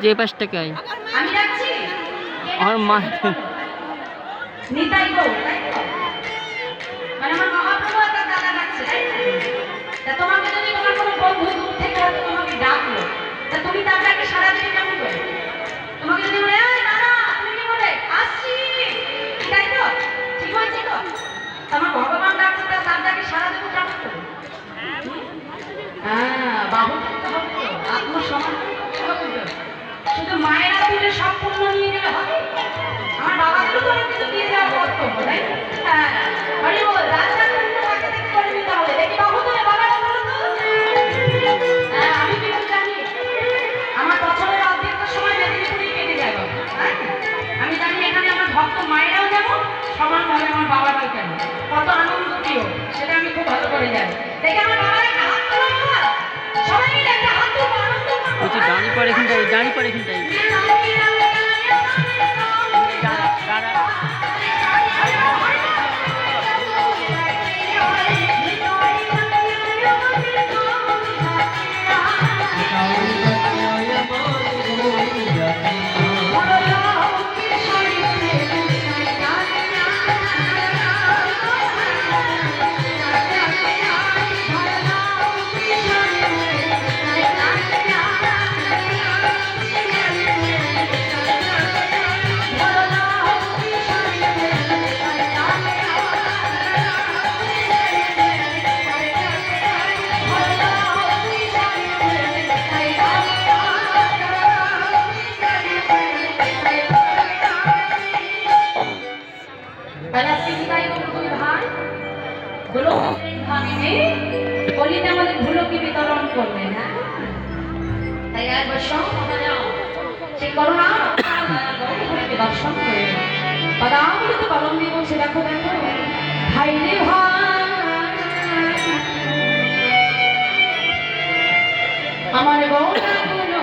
যে 5 টাকায় আমি যাচ্ছি আমার মা নিতাই গো মানে আমার মহাপ্রভু আর তার দাদা ডাকছে তাই না? তা তোমাকে যদি তোমার কোনো বন্ধু দূর থেকে হয়তো তোমাকে ডাকলো তা তুমি তার ডাকে সাড়া দিতে কেমন করে? তোমাকে যদি বলে এই দাদা তুমি কি বলে আসছি তাই তো ঠিক হয়েছে তো আমার ভগবান ডাকছে তার ডাকে সাড়া দেবো কেমন করে? হ্যাঁ বাবু করতে হবে তো আত্মসমর্পণ করতে হবে তো শুধু মায়েরা তুলে সব পূর্ণ নিয়ে গেলে হবে আমার বাবাদেরও তো অনেক কিছু দিয়ে যাওয়া কর্তব্য তাই হ্যাঁ আরে ও রাজা পূর্ণ কাছে থেকে করে নিতে হবে দেখি বাবু তুলে বাবারা বলো তো হ্যাঁ আমি কিন্তু জানি আমার বছরের অর্ধেকটা সময় মেদিনীপুরেই কেটে যায় বাবু হ্যাঁ আমি জানি এখানে আমার ভক্ত মায়েরাও যেমন সমানভাবে আমার বাবারাও কেন কত আনন্দ প্রিয় সেটা আমি খুব ভালো করে জানি দেখি আমার বাবার একটা হাত তোলো বাবা সবাই মিলে একটা হাত তুলবো আনন্দ করবো দাঁড়ি পড়ে এখানটাই আমাদের ভুলকি বিতরণ করবেন হ্যাঁ তাই একবার সঙ্গে যাও সে করোনা দর্শন করে পদামৃত কলম দিয়ে বলছে দেখো দেখো ভাই রে ভাই আমার গৌরগুলো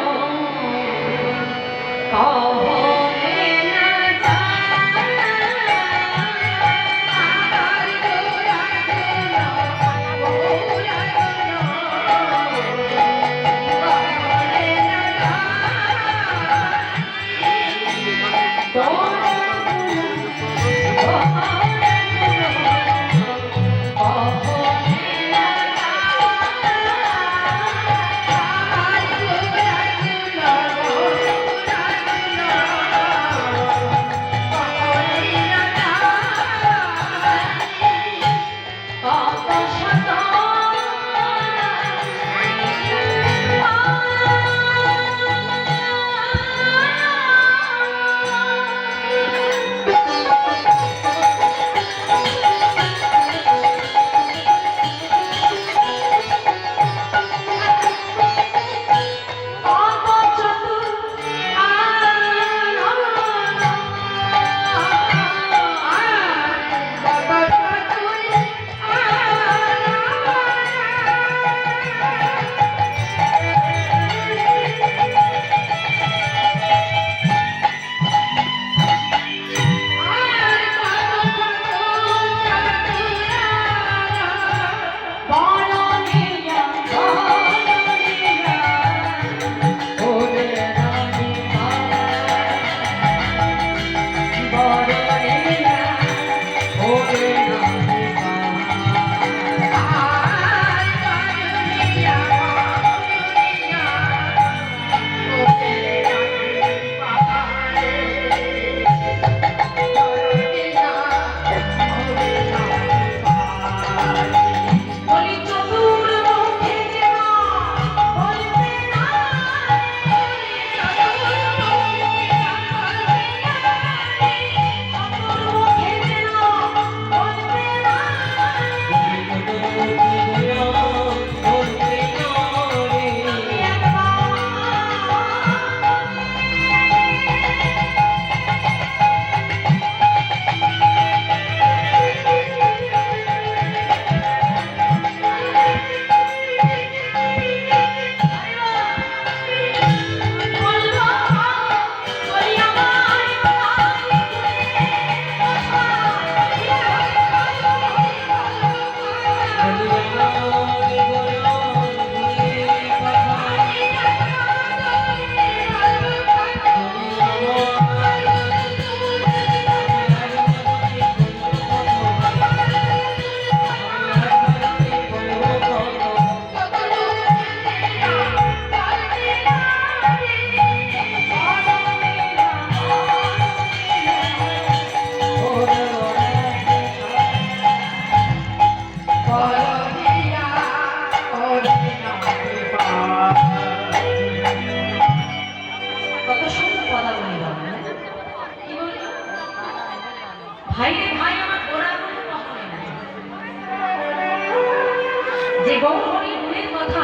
যে গৌরহরি গুণের কথা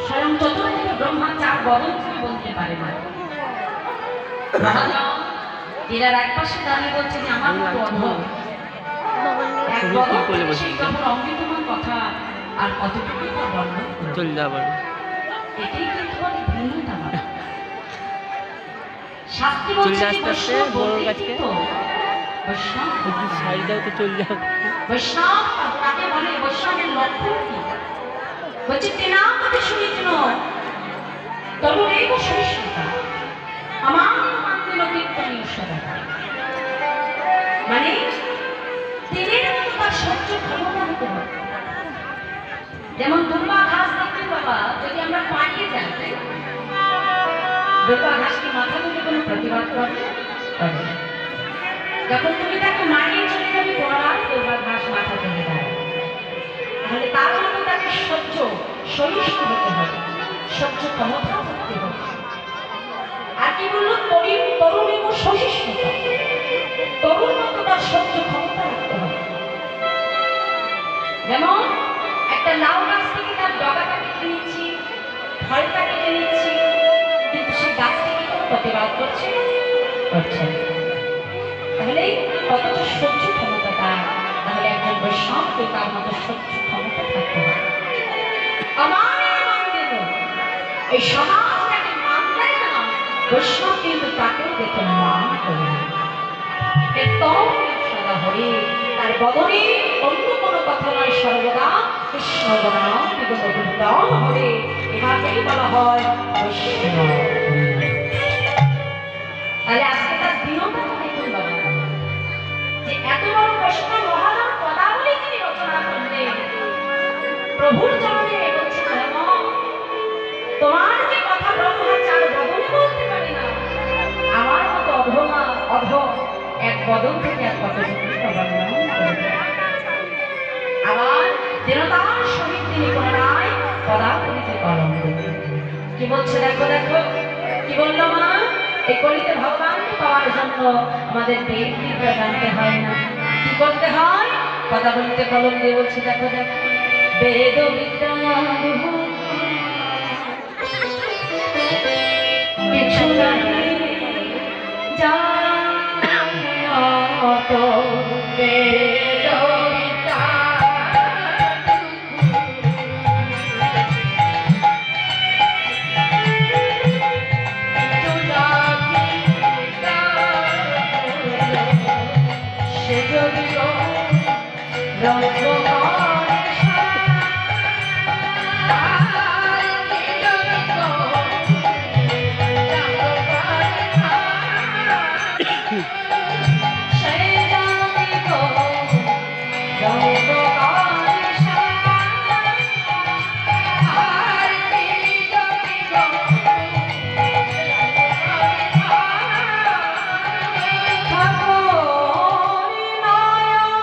স্বয়ং চতুর্থ ব্রহ্মা 4 বদন থেকে বলতে পারে না। মহাজন এরা এক পাশে দাঁড়িয়ে বলছে যে আমার মতো অধম এক বদন থেকে সেই কথা অমৃতময় কথা আর কতটুকু বর্ণন চল যাবার এটাই কিন্তু অনেক ভিন্নতা আমার। শাস্ত্রী চলে বলছে আসতে আসতে বৈষ্ণব বড় বলতেই গাছকে কিন্তু বৈষ্ণব একটু সাইড দাও তো চল যাও। বৈষ্ণব কাকে বলে? বৈষ্ণবের লক্ষণ কি? বলছে তেনাপতি সুবিঘ্ন তরুণেব সহিষ্ণুতা আমার মান্যেন কীর্তনীয় সদা। মানে তিনের মতো তার সহ্য ক্ষমতা হতে হবে। যেমন দুর্বা ঘাস দেখতে বাবা যদি আমরা পাড়িয়ে যাই, দুর্বা ঘাস কি মাথা তুলে কোনো প্রতিবাদ করে? করে না। যখন তুমি তাকে মারিয়ে চলে যাবে পুনরায় দুর্বা ঘাস মাথা তুলে দাঁড়ায়। তাহলে তার জন্য তাকে সহ্য সহিষ্ণু হতে হবে, সহ্য ক্ষমতা থাকতে হবে। আর কি বললো? তরুণ এবং সহিষ্ণুতা, তরুণ মতো তার সহ্য ক্ষমতা রাখতে হবে। যেমন একটা লাউ গাছ থেকে তার ডগাটা কেটে নিচ্ছি, ফলটা কেটে নিচ্ছি, কিন্তু সে গাছ থেকে কোনো প্রতিবাদ করছে করছে না। তাহলে কতটা সহ্য ক্ষমতা তার। তাহলে একজন বৈষ্ণবকে তার মতো সহ্য ক্ষমতা থাকতে হবে। আমার এই সমাজটাকে মান দেয় না, বৈষ্ণব কিন্তু তাকেও দেখে মান করে না। সদা হরে তার বদনে অন্য কোনো কথা নয়, সর্বদা কৃষ্ণ গুণাম বিগত গুণগান হরে, এভাবেই বলা হয় বৈষ্ণব। তাহলে আজকে তার বিনতা দেখুন বাবা, যে এত বড় বৈষ্ণব মহারাজ পদাবলী তিনি রচনা করলেন প্রভুর চরণে বলছে, তোমার যে কথা ব্রহ্মা 4 বদনে বলতে পারে না, আমার মতো অধমা অধম এক বদন থেকে এক কতটুকু বর্ণনা করবে। আবার দৃঢ়তার সহিত তিনি পুনরায় পদাবলীতে কলম দেবেন। কি বলছে দেখো দেখো, কি বললো মা? এই কলিতে ভগবানকে পাওয়ার জন্য আমাদের বেদ বিদ্যা জানতে হয় না, কি করতে হয়? পদাবলীতে কলম দিয়ে বলছে দেখো দেখো, বেদ বিদ্যা কিছু নাহি জানত বেদ বিদ্যা কিছু নাহি সে যদি রঙ্গ ঠাকুর নয়ন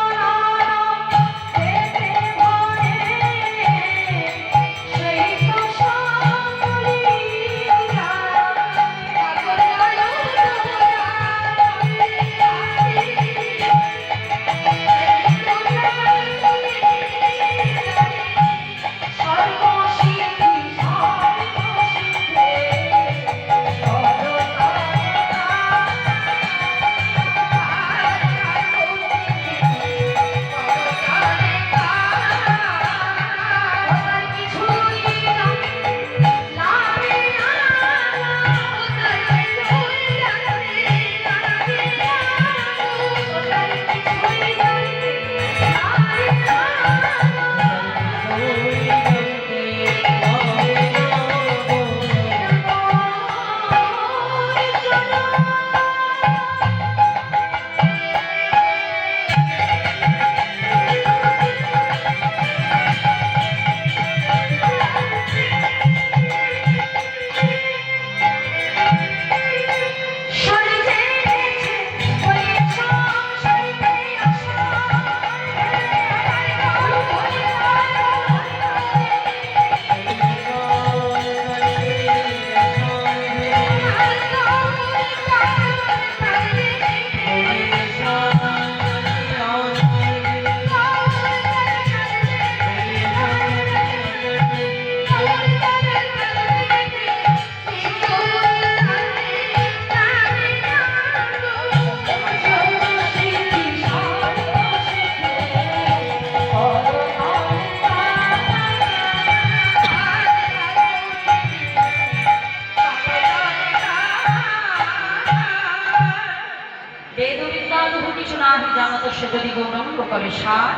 সার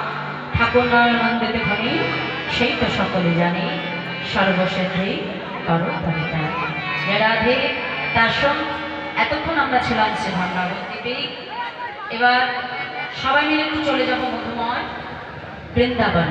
ঠাকুর নয়নন্দিতে খনি সেই তো সকলে জানে সর্বশেষে তরতারিতা রাধে দাসন। এতক্ষণ আমরা ছিলাম শ্রী ভাবনাবতীতে। এবার সবাই মিলে একটু চলে যাবো মধুময় বৃন্দাবন।